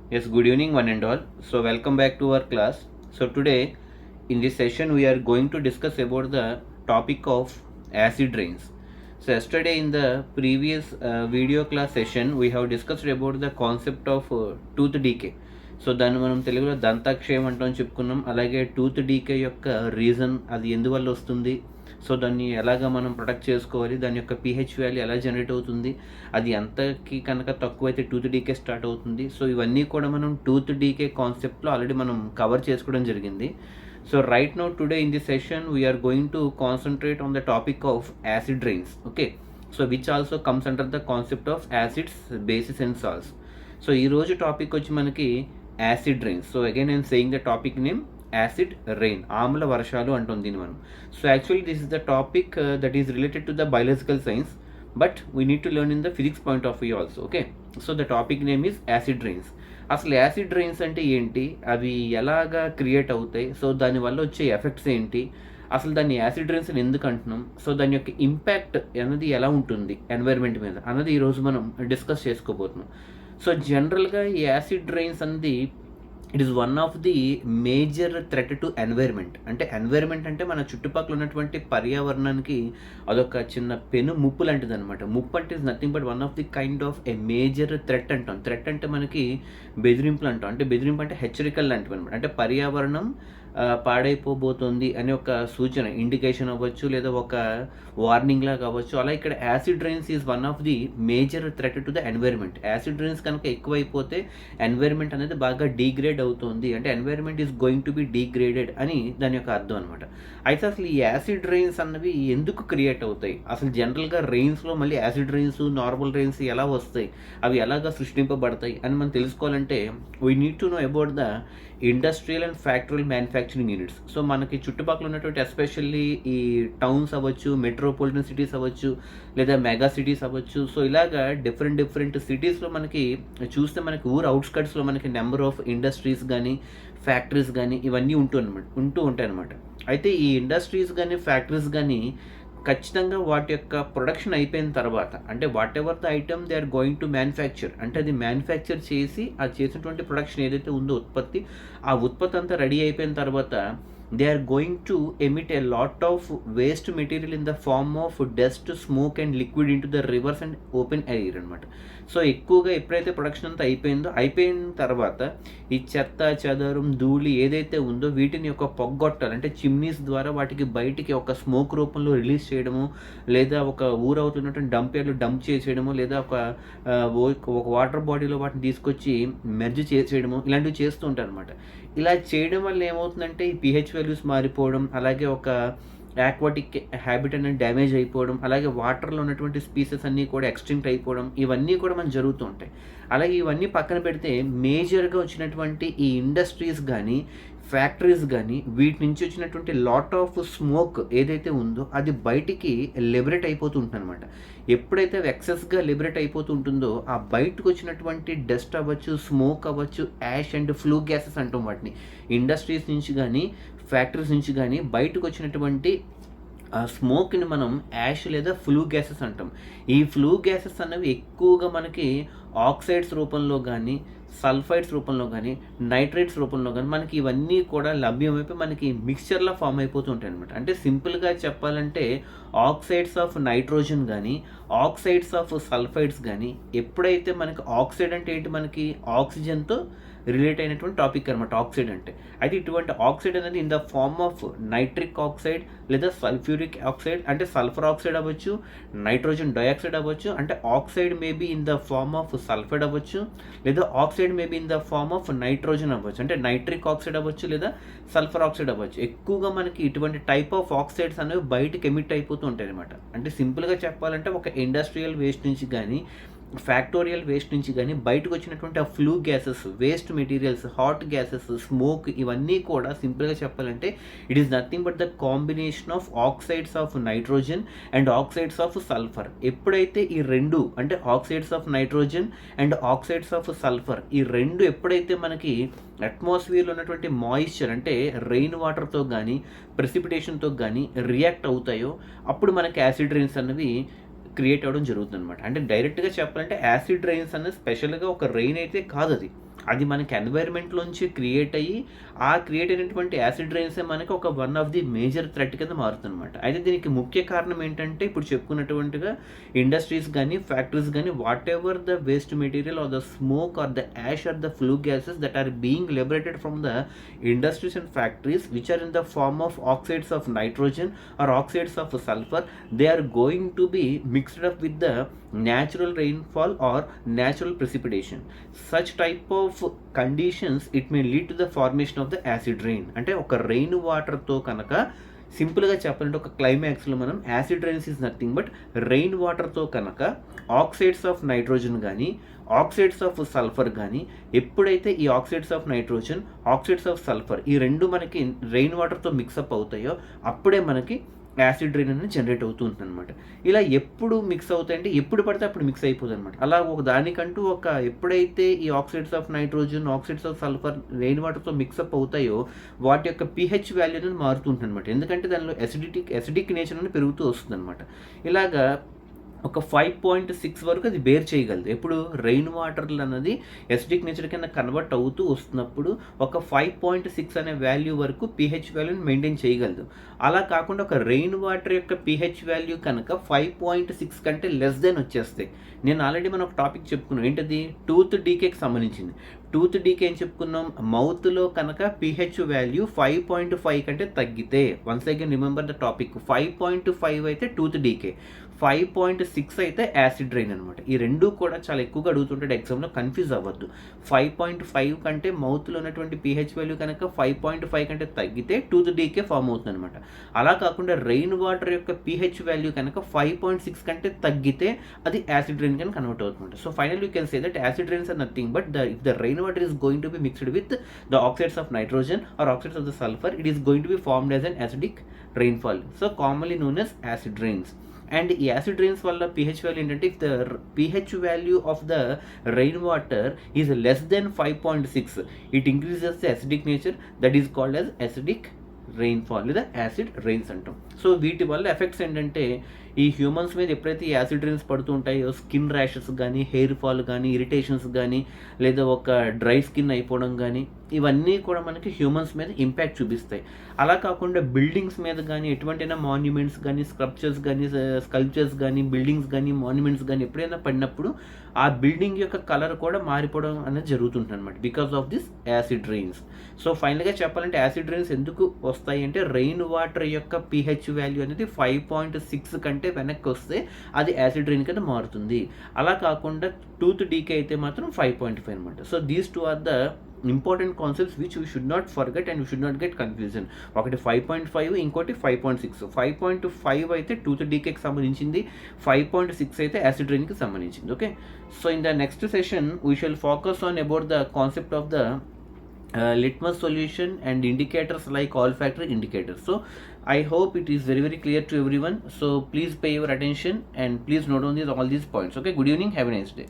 Yes, good evening, one and all. So, welcome back to our class. So, today in this session, we are going to discuss about the topic of acid rains. So, yesterday in the previous video class session, we have discussed about the concept of tooth decay. So దాన్ని మనం తెలుగులో దంతాక్షయం అంటాం చెప్పుకున్నాం. అలాగే tooth DK యొక్క reason అది ఎందువల్ల వస్తుంది, సో దాన్ని ఎలాగ మనం ప్రొటెక్ట్ చేసుకోవాలి, దాని యొక్క pH వాల్యూ ఎలా జనరేట్ అవుతుంది, అది ఎంతకి కనుక తక్కువైతే టూత్ డీకే స్టార్ట్ అవుతుంది. సో ఇవన్నీ కూడా మనం టూత్ డీకే కాన్సెప్ట్లో ఆల్రెడీ మనం కవర్ చేసుకోవడం జరిగింది. So right now today in this session we are going to concentrate on the topic of acid rains. Okay, so which also comes under the concept of acids, bases and salts. So ఈరోజు topic వచ్చి మనకి acid rains. So again I'm saying the topic name acid rain, ఆమ్ల వర్షాలు అంటుంది దీన్ని మనం. So actually this is the topic that is related to the biological science, but we need to learn in the physics point of view also. Okay, so the topic name is acid rains. అసలు acid rains అంటే ఏంటి, అవి ఎలాగా create అవుతాయి, so దానివల్ల వచ్చే effects ఏంటి, అసలు దాన్ని యాసిడ్ రెయిన్స్ అని ఎందుకు అంటున్నాం, సో దాని యొక్క ఇంపాక్ట్ అనేది ఎలా ఉంటుంది ఎన్వైర్న్మెంట్ మీద అన్నది ఈరోజు మనం డిస్కస్ చేసుకోబోతున్నాం. సో జనరల్గా ఈ యాసిడ్ రెయిన్స్ అనేది it is one of the major threat to environment. అంటే ఎన్వైర్న్మెంట్ అంటే మన చుట్టుపక్కల ఉన్నటువంటి పర్యావరణానికి అదొక చిన్న పెను ముప్పు లాంటిది అనమాట. ముప్పు అంటే is nothing but one of the kind of a major threat అంటాం. థ్రెట్ అంటే మనకి బెదిరింపులు అంటాం. అంటే బెదిరింపు అంటే హెచ్చరికలు లాంటివి అనమాట. అంటే పర్యావరణం పాడైపోబోతుంది అనే ఒక సూచన, ఇండికేషన్ అవ్వచ్చు, లేదా ఒక వార్నింగ్ లాగా అవ్వచ్చు. అలా ఇక్కడ acid rains is one of the major threat to the environment. Acid rains కనుక ఎక్కువైపోతే ఎన్వైర్న్మెంట్ అనేది బాగా డీగ్రేడ్ అవుతుంది, అంటే environment is going to be degraded అని దాని యొక్క అర్థం అనమాట. అయితే అసలు ఈ యాసిడ్ రైన్స్ అన్నవి ఎందుకు క్రియేట్ అవుతాయి, అసలు జనరల్గా రెయిన్స్లో మళ్ళీ యాసిడ్ రైన్స్, నార్మల్ రైన్స్ ఎలా వస్తాయి, అవి ఎలాగా సృష్టింపబడతాయి అని మనం తెలుసుకోవాలంటే we need to know about the industrial and factorial manufacturing units. So మనకి చుట్టుపక్కల ఉన్నటువంటి ఎస్పెషల్లీ ఈ టౌన్స్ అవ్వచ్చు, మెట్రోపాలిటన్ సిటీస్ అవ్వచ్చు, లేదా మెగా సిటీస్ అవ్వచ్చు. సో ఇలాగా డిఫరెంట్ సిటీస్లో మనకి చూస్తే మనకి ఊరు అవుట్స్కట్స్లో మనకి నెంబర్ ఆఫ్ ఇండస్ట్రీస్ కానీ ఫ్యాక్టరీస్ కానీ ఇవన్నీ ఉంటూ ఉంటాయి అన్నమాట. అయితే ఈ ఇండస్ట్రీస్ కానీ ఫ్యాక్టరీస్ కానీ ఖచ్చితంగా వాటి యొక్క ప్రొడక్షన్ అయిపోయిన తర్వాత, అంటే whatever the item they are going to manufacture, అంటే అది మ్యానుఫ్యాక్చర్ చేసి అది చేసినటువంటి ప్రొడక్షన్ ఏదైతే ఉందో ఉత్పత్తి, ఆ ఉత్పత్తి అంతా రెడీ అయిపోయిన తర్వాత they are going to emit a lot of waste material in the form of dust, smoke and liquid into the rivers and open air అనమాట. సో ఎక్కువగా ఎప్పుడైతే ప్రొడక్షన్ అంతా అయిపోయిన తర్వాత ఈ చెత్త చెదారం ధూళి ఏదైతే ఉందో వీటిని ఒక పొగ్గొట్టాలి, అంటే చిమ్నీస్ ద్వారా వాటికి బయటికి ఒక స్మోక్ రూపంలో రిలీజ్ చేయడము, లేదా ఒక ఊరవుతున్నటువంటి డంప్ యార్డ్లో డంప్ చేసేయడము, లేదా ఒక వాటర్ బాడీలో వాటిని తీసుకొచ్చి మెర్జ్ చేసేయడము, ఇలాంటివి చేస్తూ ఉంటారు అనమాట. ఇలా చేయడం వల్ల ఏమవుతుందంటే ఈ pH వాల్యూస్ మారిపోవడం, అలాగే ఒక ఆక్వాటిక్ హ్యాబిట్ అనేది డ్యామేజ్ అయిపోవడం, అలాగే వాటర్లో ఉన్నటువంటి స్పీసెస్ అన్నీ కూడా ఎక్స్టింక్ట్ అయిపోవడం, ఇవన్నీ కూడా మనకు జరుగుతూ ఉంటాయి. అలాగే ఇవన్నీ పక్కన పెడితే మేజర్గా వచ్చినటువంటి ఈ ఇండస్ట్రీస్ కానీ ఫ్యాక్టరీస్ కానీ వీటి నుంచి వచ్చినటువంటి లాట్ ఆఫ్ స్మోక్ ఏదైతే ఉందో అది బయటికి లిబరేట్ అయిపోతూ ఉంటుంది అనమాట. ఎప్పుడైతే ఎక్సెస్గా లిబరేట్ అయిపోతూ ఉంటుందో ఆ బయటకు వచ్చినటువంటి డస్ట్ అవ్వచ్చు, స్మోక్ అవ్వచ్చు, యాష్ అండ్ ఫ్లూ గ్యాసెస్ అంటాం వాటిని. ఇండస్ట్రీస్ నుంచి కానీ ఫ్యాక్టరీస్ నుంచి కానీ బయటకు వచ్చినటువంటి ఆ స్మోక్ని మనం యాష్ లేదా ఫ్లూ గ్యాసెస్ అంటాం. ఈ ఫ్లూ గ్యాసెస్ అన్నవి ఎక్కువగా మనకి ఆక్సైడ్స్ రూపంలో కానీ, సల్ఫైడ్స్ రూపంలో కానీ, నైట్రేట్స్ రూపంలో కానీ మనకి ఇవన్నీ కూడా లభ్యమైపోయి మనకి మిక్స్చర్లా ఫామ్ అయిపోతూ ఉంటాయి అనమాట. అంటే సింపుల్గా చెప్పాలంటే ఆక్సైడ్స్ ఆఫ్ నైట్రోజన్ కానీ, ఆక్సైడ్స్ ఆఫ్ సల్ఫైడ్స్ కానీ, ఎప్పుడైతే మనకి ఆక్సైడ్ అంటే ఏంటి, మనకి ఆక్సిజన్తో రిలేట్ అయినటువంటి టాపిక్ అనమాట ఆక్సైడ్ అంటే. అయితే ఇటువంటి ఆక్సైడ్ అనేది in the form of nitric oxide లేదా సల్ఫ్యూరిక్ ఆక్సైడ్, అంటే సల్ఫర్ ఆక్సైడ్ అవ్వచ్చు, నైట్రోజన్ డైఆక్సైడ్ అవ్వచ్చు, అంటే oxide maybe in the form of sulphide అవ్వచ్చు, లేదా oxide maybe in the form of nitrogen అవ్వచ్చు, అంటే నైట్రిక్ ఆక్సైడ్ అవ్వచ్చు లేదా సల్ఫర్ ఆక్సైడ్ అవ్వచ్చు. ఎక్కువగా మనకి ఇటువంటి టైప్ ఆఫ్ ఆక్సైడ్స్ అనేవి బయటకు ఎమిట్ అయిపోతూ ఉంటాయి అనమాట. అంటే సింపుల్గా చెప్పాలంటే ఒక ఇండస్ట్రియల్ వేస్ట్ నుంచి కానీ ఫ్యాక్టోరియల్ వేస్ట్ నుంచి కానీ బయటకు వచ్చినటువంటి ఆ flu gases, waste materials, hot gases, smoke, ఇవన్నీ కూడా సింపుల్గా చెప్పాలంటే it is nothing but the combination of oxides of nitrogen and oxides of sulphur. ఎప్పుడైతే ఈ రెండు, అంటే oxides of nitrogen and oxides of sulphur, ఈ రెండు ఎప్పుడైతే మనకి అట్మాస్ఫియర్లో ఉన్నటువంటి మాయిశ్చర్, అంటే రెయిన్ వాటర్తో కానీ ప్రెసిపిటేషన్తో కానీ రియాక్ట్ అవుతాయో అప్పుడు మనకి యాసిడ్ రెయిన్స్ అనేవి క్రియేట్ అవ్వడం జరుగుతుంది అనమాట. అంటే డైరెక్ట్గా చెప్పాలంటే యాసిడ్ రైన్స్ అనేది స్పెషల్గా ఒక రెయిన్ అయితే కాదు, అది మనకి ఎన్వైర్న్మెంట్లోంచి క్రియేట్ అయ్యి ఆ క్రియేట్ అయినటువంటి యాసిడ్ రైన్సే మనకి ఒక one of the major threat కింద మారుతుంది అనమాట. అయితే దీనికి ముఖ్య కారణం ఏంటంటే ఇప్పుడు చెప్పుకున్నటువంటిగా ఇండస్ట్రీస్ కానీ ఫ్యాక్టరీస్ కానీ whatever the waste material or the smoke or the ash or the flue gases that are being liberated from the industries and factories which are in the form of oxides of nitrogen or oxides of sulphur, they are going to be mixed up with the natural rainfall or natural precipitation. Such type of conditions it may lead to the formation of the acid rain. అంటే ఒక rain వాటర్తో కనుక సింపుల్గా చెప్పాలంటే ఒక క్లైమాక్స్లో మనం acid rains is nothing but rain వాటర్తో కనుక ఆక్సైడ్స్ ఆఫ్ నైట్రోజన్ కానీ ఆక్సైడ్స్ ఆఫ్ సల్ఫర్ కానీ ఎప్పుడైతే ఈ oxides of nitrogen oxides of sulphur ఈ రెండు మనకి రెయిన్ వాటర్తో మిక్సప్ అవుతాయో అప్పుడే మనకి యాసిడ్ రైన్ అనేది జనరేట్ అవుతూ ఉంటుంది అనమాట. ఇలా ఎప్పుడు మిక్స్ అవుతాయంటే ఎప్పుడు పడితే అప్పుడు మిక్స్ అయిపోతుంది అనమాట. అలా ఒక దానికంటూ ఎప్పుడైతే ఈ oxides of nitrogen oxides of sulphur rain వాటర్తో మిక్సప్ అవుతాయో వాటి యొక్క pH వాల్యూ అనేది మారుతూ ఉంటుంది అనమాట. ఎందుకంటే దానిలో ఎసిడిక్ నేచర్ అనేది పెరుగుతూ వస్తుంది అనమాట. ఇలాగా ఒక 5.6 వరకు అది బేర్ చేయగలదు. ఎప్పుడు రెయిన్ వాటర్లు అన్నది ఎసిడిక్ నేచర్ కింద కన్వర్ట్ అవుతూ వస్తున్నప్పుడు ఒక 5.6 అనే వాల్యూ వరకు pH వాల్యూని మెయింటైన్ చేయగలదు. అలా కాకుండా ఒక రెయిన్ వాటర్ యొక్క pH వాల్యూ కనుక 5.6 కంటే లెస్ దెన్ వచ్చేస్తాయి. నేను ఆల్రెడీ మనం ఒక టాపిక్ చెప్పుకున్నాం, ఏంటది టూత్ డీకేకి సంబంధించింది. టూత్ డీకే ఏం చెప్పుకున్నాం, మౌత్లో కనుక pH వాల్యూ 5.5 కంటే తగ్గితే, once again remember the topic, 5.5 అయితే టూత్ డీకే, 5.6 అయితే యాసిడ్ రైన్ అనమాట. ఈ రెండు కూడా చాలా ఎక్కువగా అడుగుతుంటాడు ఎగ్జామ్లో, కన్ఫ్యూజ్ అవ్వద్దు. 5.5 కంటే మౌత్లో ఉన్నటువంటి pH వాల్యూ కనుక 5.5 కంటే తగ్గితే టూత్ డీకే ఫామ్ అవుతుంది అనమాట. అలా కాకుండా రెయిన్ వాటర్ యొక్క pH వాల్యూ కనుక 5.6 కంటే తగ్గితే అది యాసిడ్ రైన్ కింద కన్వర్ట్ అవుతుంది. So final you can say that acid rains are nothing but if the rainwater is going to be mixed with the oxides of nitrogen or oxides of the sulfur, it is going to be formed as an acidic rainfall, so commonly known as acid rains. And ఈ acid rains వల్ల pH value ఏంటంటే if the pH value of the rain water is less than 5.6 it increases the acidic nature, that is called as acidic rainfall లేదా acid rains అంటాం. So వీటి వల్ల effects ఏంటంటే ఈ humans మీద ఎప్పుడైతే ఈ యాసిడ్ రైన్స్ పడుతూ ఉంటాయో స్కిన్ ర్యాషెస్ కానీ, హెయిర్ ఫాల్ కానీ, ఇరిటేషన్స్ కానీ, లేదా ఒక డ్రై స్కిన్ అయిపోవడం కానీ, ఇవన్నీ కూడా మనకి హ్యూమన్స్ మీద ఇంపాక్ట్ చూపిస్తాయి. అలా కాకుండా బిల్డింగ్స్ మీద కానీ, ఎటువంటైనా మాన్యుమెంట్స్ కానీ, స్కల్ప్చర్స్ కానీ, బిల్డింగ్స్ కానీ, మాన్యుమెంట్స్ కానీ ఎప్పుడైనా పడినప్పుడు ఆ బిల్డింగ్ యొక్క కలర్ కూడా మారిపోవడం అనేది జరుగుతుంటుంది అనమాట because of this acid rains. So ఫైనల్గా చెప్పాలంటే యాసిడ్ రైన్స్ ఎందుకు వస్తాయి అంటే రెయిన్ వాటర్ యొక్క pH వాల్యూ అనేది 5.6 కంటే వెనక్కి వస్తే అది యాసిడ్ రైన్ కింద మారుతుంది. అలా కాకుండా టూత్ డీకే అయితే మాత్రం 5.5 అనమాట. So these two are the important concepts which we should not forget and we should not get confusion. ఒకటి 5.5, ఇంకోటి 5.6. 5.5 అయితే టూత్ డీకేకి సంబంధించింది, 5.6 అయితే యాసిడ్ రైన్కి సంబంధించింది. Okay, so in the next session we shall focus on about the concept of the litmus solution and indicators like olfactory indicators. So I hope it is very very clear to everyone. So please pay your attention and please note on all these points. Okay, good evening, have a nice day.